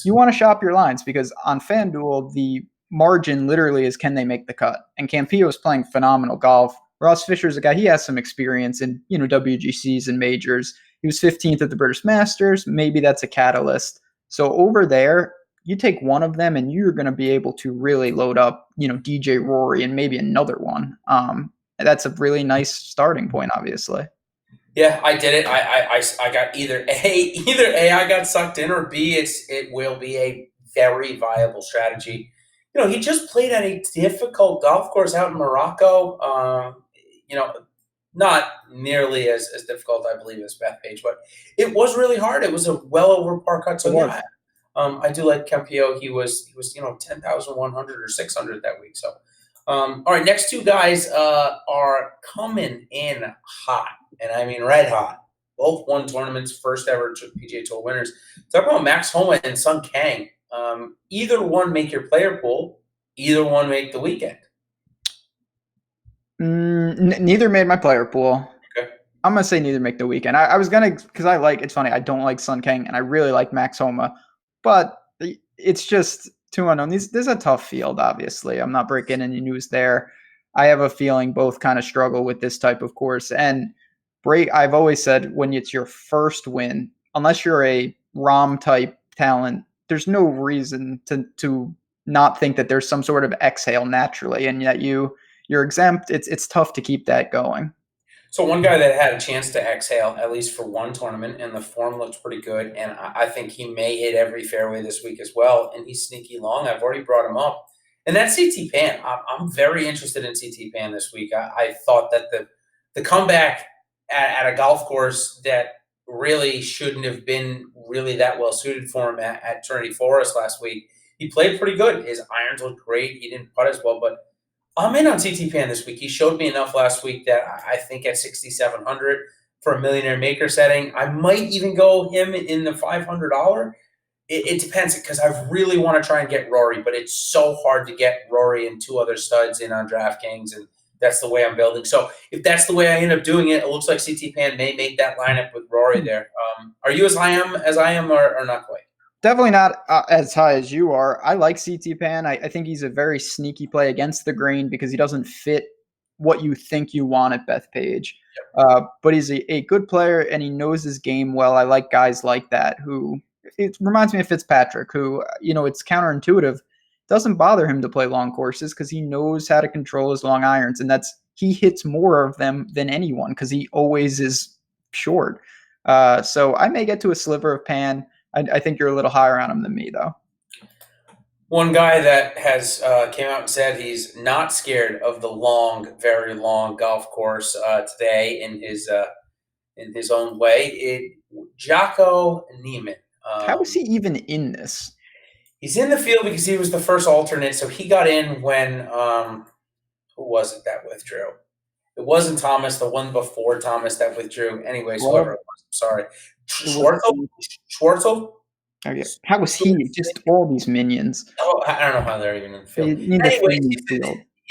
You want to shop your lines because on FanDuel, the margin literally is can they make the cut? And Campillo is playing phenomenal golf. Ross Fisher's a guy, he has some experience in, WGCs and majors. He was 15th at the British Masters. Maybe that's a catalyst. So over there, you take one of them and you're going to be able to really load up, DJ Rory and maybe another one. That's a really nice starting point, obviously. Yeah, I did it. I got either A, I got sucked in, or B, it will be a very viable strategy. He just played at a difficult golf course out in Morocco. Not nearly as difficult, I believe, as Bethpage, but it was really hard. It was a well over par cut. So yeah, I do like Campillo. He was 10,100 or 600 that week. So all right, next two guys are coming in hot, and I mean red hot. Both won tournaments, first ever PGA Tour winners. Talk about Max Homa and Sung Kang. Either one make your player pool. Either one make the weekend. Neither made my player pool. Okay. I'm going to say neither make the weekend. I was going to, because it's funny, I don't like Sung Kang, and I really like Max Homa, but it's just too unknown. This is a tough field, obviously. I'm not breaking any news there. I have a feeling both kind of struggle with this type of course. And I've always said when it's your first win, unless you're a ROM-type talent, there's no reason to not think that there's some sort of exhale naturally, and yet you're exempt. It's tough to keep that going. So one guy that had a chance to exhale, at least for one tournament, and the form looks pretty good, and I think he may hit every fairway this week as well, and he's sneaky long. I've already brought him up. And that's CT Pan. I'm very interested in CT Pan this week. I thought that the comeback at a golf course that really shouldn't have been really that well suited for him at Trinity Forest last week, he played pretty good. His irons looked great. He didn't putt as well, but I'm in on CT Pan this week. He showed me enough last week that I think at 6,700 for a millionaire maker setting, I might even go him in the $500. It depends because I really want to try and get Rory, but it's so hard to get Rory and two other studs in on DraftKings, and that's the way I'm building. So if that's the way I end up doing it, it looks like CT Pan may make that lineup with Rory there. Are you as I am, or not quite? Definitely not as high as you are. I like CT Pan. I think he's a very sneaky play against the grain because he doesn't fit what you think you want at Bethpage. But he's a good player and he knows his game well. I like guys like that who it reminds me of Fitzpatrick, who, it's counterintuitive. It doesn't bother him to play long courses because he knows how to control his long irons. And he hits more of them than anyone because he always is short. So I may get to a sliver of Pan. I think you're a little higher on him than me, though. One guy that has came out and said he's not scared of the long, very long golf course today in his own way. Jocko Niemann. How is he even in this? He's in the field because he was the first alternate, so he got in when who was it that withdrew? It wasn't Thomas, the one before Thomas that withdrew. Anyways, whoever it was, I'm sorry. Schwartzel? Okay. How was he? Just all these minions. Oh, I don't know how they're even in the field.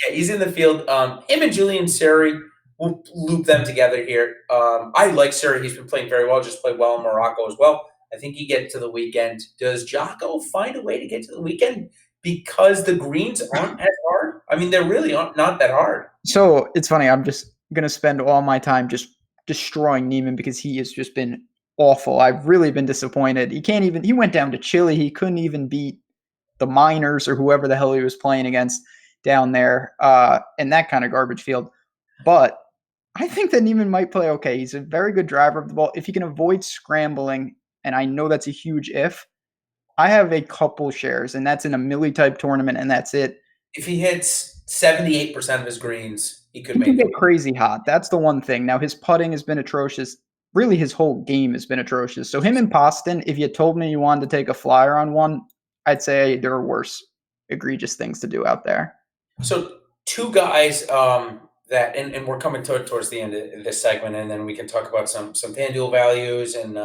He's in the field. Him and Julian Suri, we'll loop them together here. I like Suri. He's been playing very well. Just played well in Morocco as well. I think he gets to the weekend. Does Jocko find a way to get to the weekend because the greens aren't as hard? I mean, they're really not that hard. So it's funny. I'm just going to spend all my time just destroying Niemann because he has just been awful. I've really been disappointed. He went down to Chile. He couldn't even beat the Miners or whoever the hell he was playing against down there in that kind of garbage field. But I think that Niemann might play okay. He's a very good driver of the ball. If he can avoid scrambling, and I know that's a huge if, I have a couple shares, and that's in a milli type tournament, and that's it. If he hits 78% of his greens, he could get crazy hot. That's the one thing. Now, his putting has been atrocious. really his whole game has been atrocious. So him and Poston, if you told me you wanted to take a flyer on one, I'd say there are worse egregious things to do out there. So two guys and we're coming towards the end of this segment, and then we can talk about some FanDuel values and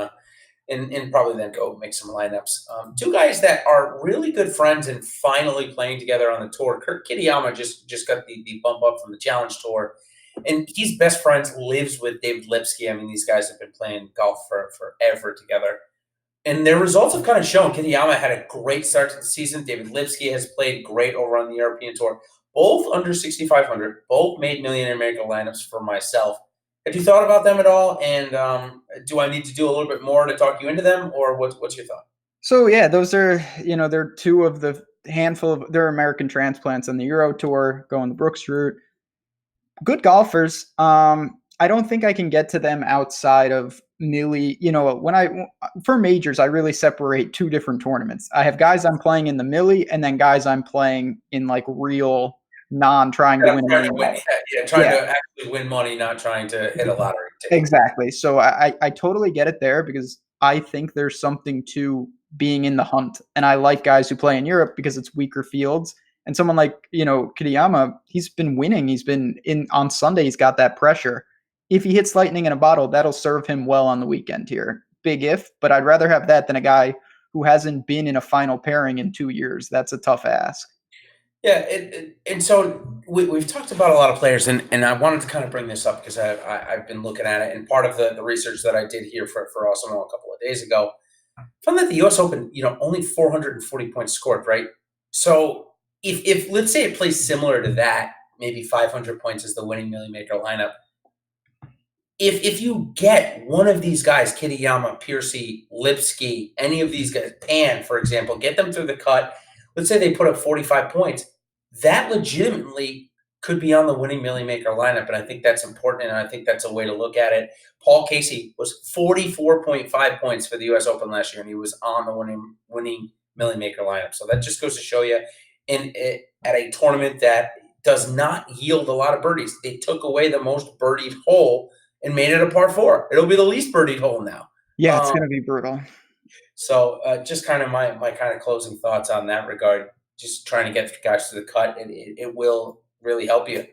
probably then go make some lineups. Two guys that are really good friends and finally playing together on the tour. Kurt Kitayama just got the bump up from the Challenge Tour, and he's best friends, lives with David Lipsky. I mean, these guys have been playing golf for forever together. And their results have kind of shown. Kitayama had a great start to the season. David Lipsky has played great over on the European Tour. Both under 6,500. Both made Millionaire Maker lineups for myself. Have you thought about them at all? And do I need to do a little bit more to talk you into them, or what's your thought? So yeah, those are they're two of the handful of they're American transplants on the Euro Tour going the Brooks route. Good golfers. I don't think I can get to them outside of Millie. For majors, I really separate two different tournaments. I have guys I'm playing in the Millie, and then guys I'm playing in like real trying to win money. Trying to actually win money, not trying to hit a lottery ticket. Exactly. So I totally get it there because I think there's something to being in the hunt, and I like guys who play in Europe because it's weaker fields. And someone like Kitayama, he's been winning. He's been in on Sunday. He's got that pressure. If he hits lightning in a bottle, that'll serve him well on the weekend here. Big if, but I'd rather have that than a guy who hasn't been in a final pairing in 2 years. That's a tough ask. Yeah, and so we've talked about a lot of players, and I wanted to kind of bring this up because I've been looking at it, and part of the research that I did here for Awesome a couple of days ago, found that the U.S. Open, only 440 points scored, right? So if let's say it plays similar to that, maybe 500 points is the winning Millie Maker lineup. If you get one of these guys, Kitayama, Piercy, Lipsky, any of these guys, Pan, for example, get them through the cut. Let's say they put up 45 points. That legitimately could be on the winning Millie Maker lineup, and I think that's important, and I think that's a way to look at it. Paul Casey was 44.5 points for the U.S. Open last year, and he was on the winning Millie Maker lineup. So that just goes to show you, at a tournament that does not yield a lot of birdies, they took away the most birdied hole and made it a par 4. It'll be the least birdied hole now. Yeah, it's going to be brutal. So just kind of my kind of closing thoughts on that regard. Just trying to get guys to the cut, and it will really help you.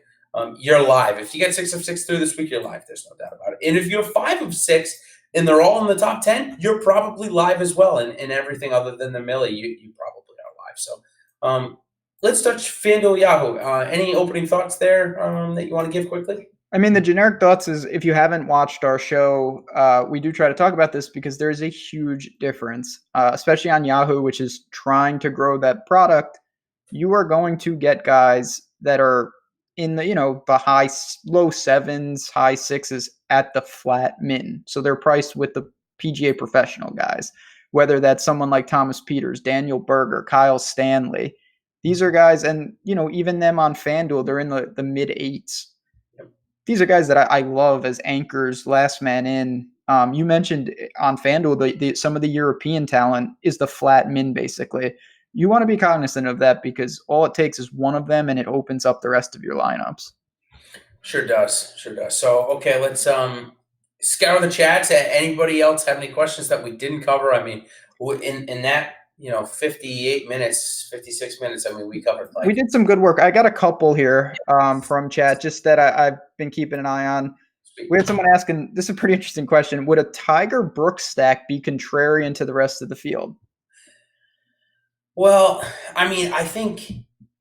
You're live. If you get 6 of 6 through this week, you're live. There's no doubt about it. And if you have 5 of 6 and they're all in the top 10, you're probably live as well. And everything other than the Millie, you probably are live. So let's touch FanDuel Yahoo. Any opening thoughts there that you want to give quickly? I mean, the generic thoughts is if you haven't watched our show, we do try to talk about this because there's a huge difference, especially on Yahoo, which is trying to grow that product. You are going to get guys that are in the, the low sevens, high sixes at the flat min. So they're priced with the PGA professional guys, whether that's someone like Thomas Peters, Daniel Berger, Kyle Stanley. These are guys, and, even them on FanDuel, they're in the mid eights. These are guys that I love as anchors, last man in. You mentioned on FanDuel, some of the European talent is the flat min, basically. You want to be cognizant of that because all it takes is one of them and it opens up the rest of your lineups. Sure does. So, okay, let's scour the chats. Anybody else have any questions that we didn't cover? I mean, in that 58 minutes, 56 minutes. I mean, we covered we did some good work. I got a couple here from chat just that I've been keeping an eye on. We had someone asking, this is a pretty interesting question. Would a Tiger Brooks stack be contrarian to the rest of the field? Well, I mean, I think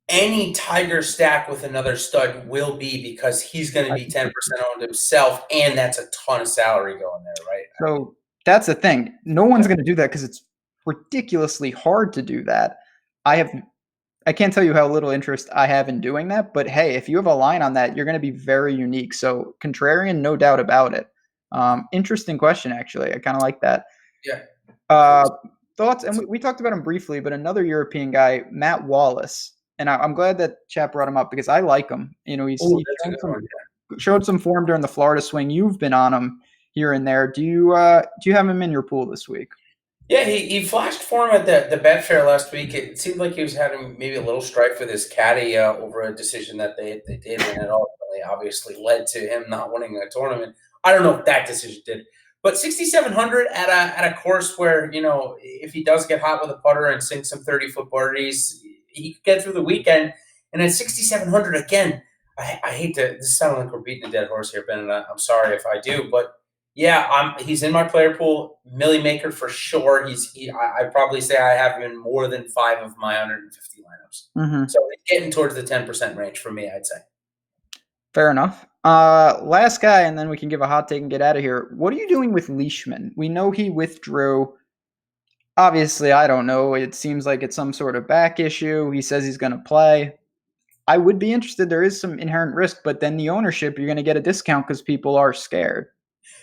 any Tiger stack with another stud will be because he's going to be 10% owned himself, and that's a ton of salary going there, right? So that's the thing. No one's going to do that because it's ridiculously hard to do that. I can't tell you how little interest I have in doing that, but hey, if you have a line on that, you're going to be very unique. So contrarian, no doubt about it. Interesting question, actually. I kind of like that. Yeah. Thoughts, and we talked about him briefly, but another European guy, Matt Wallace, and I'm glad that chat brought him up because I like him. He's showed some form during the Florida swing. You've been on him here and there. Do you have him in your pool this week? Yeah, he flashed for him at the Betfair last week. It seemed like he was having maybe a little strife with his caddy over a decision that they did, and it ultimately obviously led to him not winning a tournament. I don't know if that decision did, But 6,700 at a course where, if he does get hot with a putter and sink some 30-foot birdies, he could get through the weekend. And at 6,700 again, I hate to. This sounds like we're beating a dead horse here, Ben. And I'm sorry if I do, but yeah, he's in my player pool. Millie Maker for sure. I probably say I have him in more than 5 of my 150 lineups. Mm-hmm. So he's getting towards the 10% range for me, I'd say. Fair enough. Last guy, and then we can give a hot take and get out of here. What are you doing with Leishman? We know he withdrew. Obviously, I don't know. It seems like it's some sort of back issue. He says he's going to play. I would be interested. There is some inherent risk, but then the ownership, you're going to get a discount because people are scared.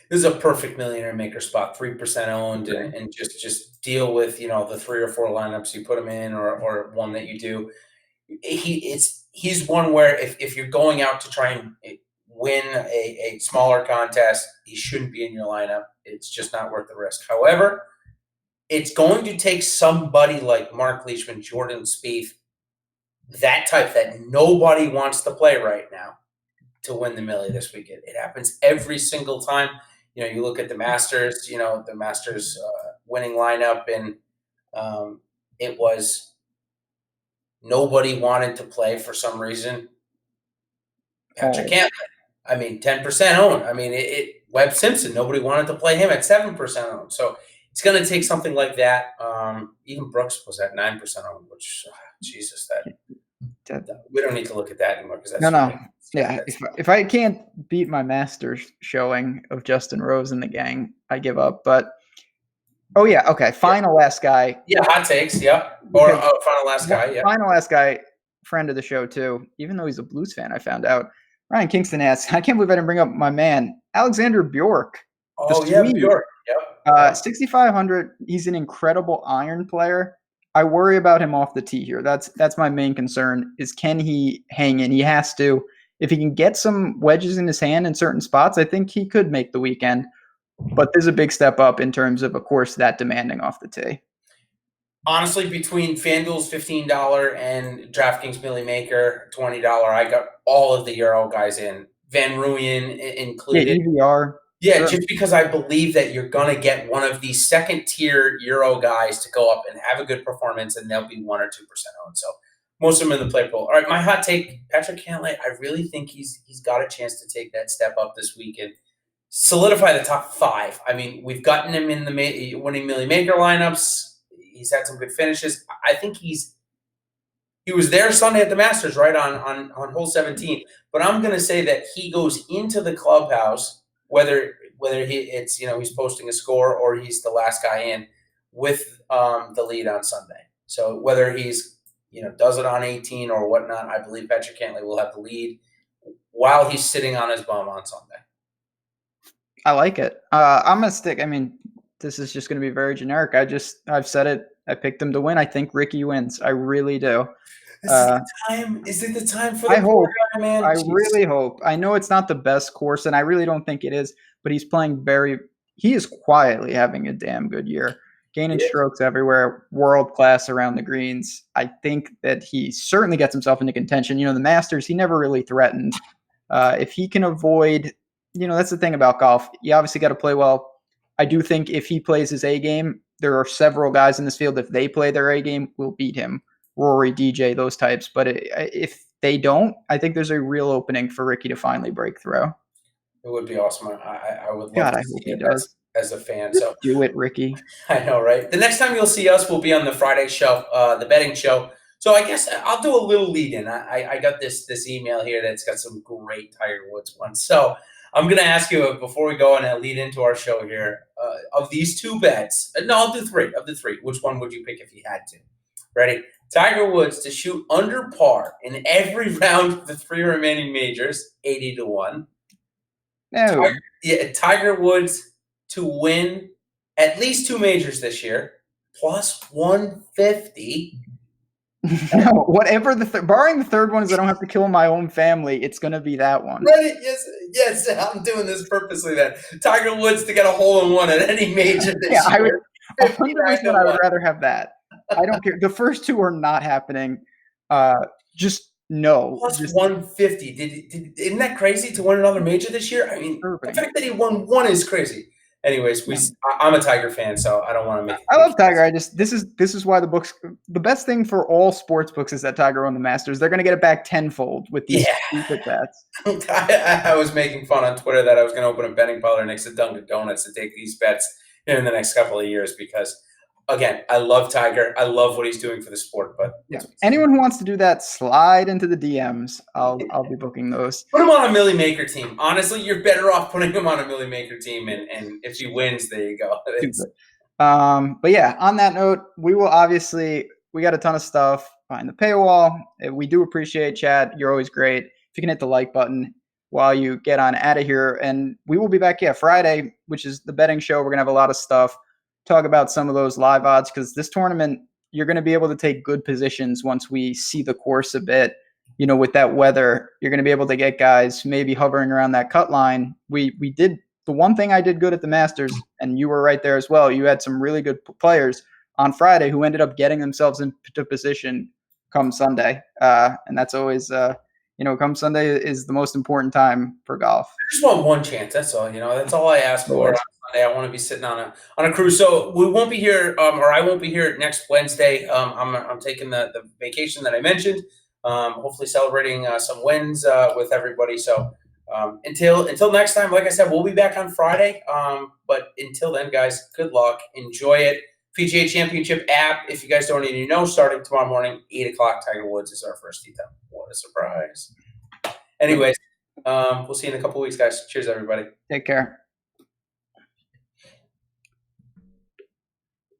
This is a perfect millionaire maker spot, 3% owned, and just deal with the 3 or 4 lineups you put him in, or one that you do. He's one where if you're going out to try and win a smaller contest, he shouldn't be in your lineup. It's just not worth the risk. However, it's going to take somebody like Mark Leishman, Jordan Spieth, that type that nobody wants to play right now, to win the Millie this weekend. It happens every single time. You look at the Masters, the Masters winning lineup, and it was nobody wanted to play for some reason. Patrick Cantlay, 10% owned. Webb Simpson, nobody wanted to play him at 7% owned. So it's going to take something like that. Even Brooks was at 9% owned, which, Jesus, we don't need to look at that anymore because that's no. Yeah, if I can't beat my Masters showing of Justin Rose and the gang, I give up. But last guy. Yeah, hot takes. Yeah, or final last guy. Yeah, final last guy, friend of the show too. Even though he's a Blues fan, I found out. Ryan Kingston asks, I can't believe I didn't bring up my man Alexander Bjork. Oh yeah, Bjork. Yep. 6,500. He's an incredible iron player. I worry about him off the tee here. That's my main concern. Is can he hang in? He has to. If he can get some wedges in his hand in certain spots, I think he could make the weekend. But there's a big step up in terms of course, that demanding off the tee. Honestly, between FanDuel's $15 and DraftKings Millie Maker $20, I got all of the Euro guys in. Van Rooyen included. Yeah, EVR. Yeah, sure. Just because I believe that you're going to get one of these second-tier Euro guys to go up and have a good performance, and they'll be 1 or 2% owned. So most of them in the play pool. All right, my hot take, Patrick Cantlay, I really think he's got a chance to take that step up this week and solidify the top 5. We've gotten him in the winning Millie Maker lineups. He's had some good finishes. I think he was there Sunday at the Masters, right, on hole 17. But I'm going to say that he goes into the clubhouse, whether he's posting a score or he's the last guy in, with the lead on Sunday. So whether he's does it on 18 or whatnot, I believe Patrick Cantlay will have the lead while he's sitting on his bum on Sunday. I like it. I'm gonna stick. This is just going to be very generic. I've said it. I picked him to win. I think Ricky wins. I really do. Is it the time for the hope, guy, man? I really hope. I know it's not the best course, and I really don't think it is, but he's playing he is quietly having a damn good year. Gaining strokes everywhere, world class around the greens. I think that he certainly gets himself into contention. The Masters, he never really threatened. If he can avoid, that's the thing about golf. You obviously got to play well. I do think if he plays his A game, there are several guys in this field, if they play their A game, will beat him. Rory, DJ, those types. But if they don't, I think there's a real opening for Ricky to finally break through. It would be awesome. I would love God, to I see hope he it does. As a fan. Just so do it, Ricky. I know, right? The next time you'll see us will be on the Friday show, the betting show. So I guess I'll do a little lead in. I got this email here that's got some great Tiger Woods ones. So I'm going to ask you before we go and lead into our show here, of these 2 bets, I'll do 3. Of the 3, which one would you pick if you had to? Ready? Tiger Woods to shoot under par in every round of the 3 remaining majors, 80-1. No. Tiger Woods to win at least 2 majors this year, plus 150. No, whatever barring the third one is I don't have to kill my own family, it's going to be that one. Right? Yes, I'm doing this purposely then. Tiger Woods to get a hole-in-one at any major this year. 100% I would rather have that. I don't care. The first 2 are not happening. Just no. Plus 150. Isn't that crazy to win another major this year? The fact that he won 1 is crazy. anyways, Yeah. I'm a Tiger fan, so I don't want to make. I love Tiger. This is why the best thing for all sports books is that Tiger won the Masters. They're going to get it back tenfold with these Yeah. stupid bets. I was making fun on Twitter that I was going to open a betting parlor next to Dunkin' Donuts to take these bets in the next couple of years because, again, I love Tiger. I love what he's doing for the sport. But yeah, anyone who wants to do that, slide into the DMs. I'll be booking those. Put him on a Millie Maker team. Honestly, you're better off putting him on a Millie Maker team, and if he wins, there you go. But yeah, on that note, we got a ton of stuff behind the paywall. We do appreciate Chad. You're always great. If you can hit the like button while you get on out of here, and we will be back Friday, which is the betting show. We're gonna have a lot of stuff, talk about some of those live odds because this tournament you're going to be able to take good positions once we see the course a bit. With that weather, you're going to be able to get guys maybe hovering around that cut line. We did the one thing I did good at the Masters, and you were right there as well. You had some really good players on Friday who ended up getting themselves into position come Sunday. And that's always, come Sunday is the most important time for golf. I just want one chance. That's all. That's all I ask for. On Sunday, I want to be sitting on a cruise. So we won't be here, or I won't be here next Wednesday. I'm taking the vacation that I mentioned. Hopefully celebrating some wins with everybody. So until next time, like I said, we'll be back on Friday. But until then, guys, good luck. Enjoy it. PGA Championship app, if you guys don't already know, starting tomorrow morning, 8 o'clock, Tiger Woods is our first tee time. What a surprise. Anyways, we'll see you in a couple of weeks, guys. Cheers, everybody. Take care.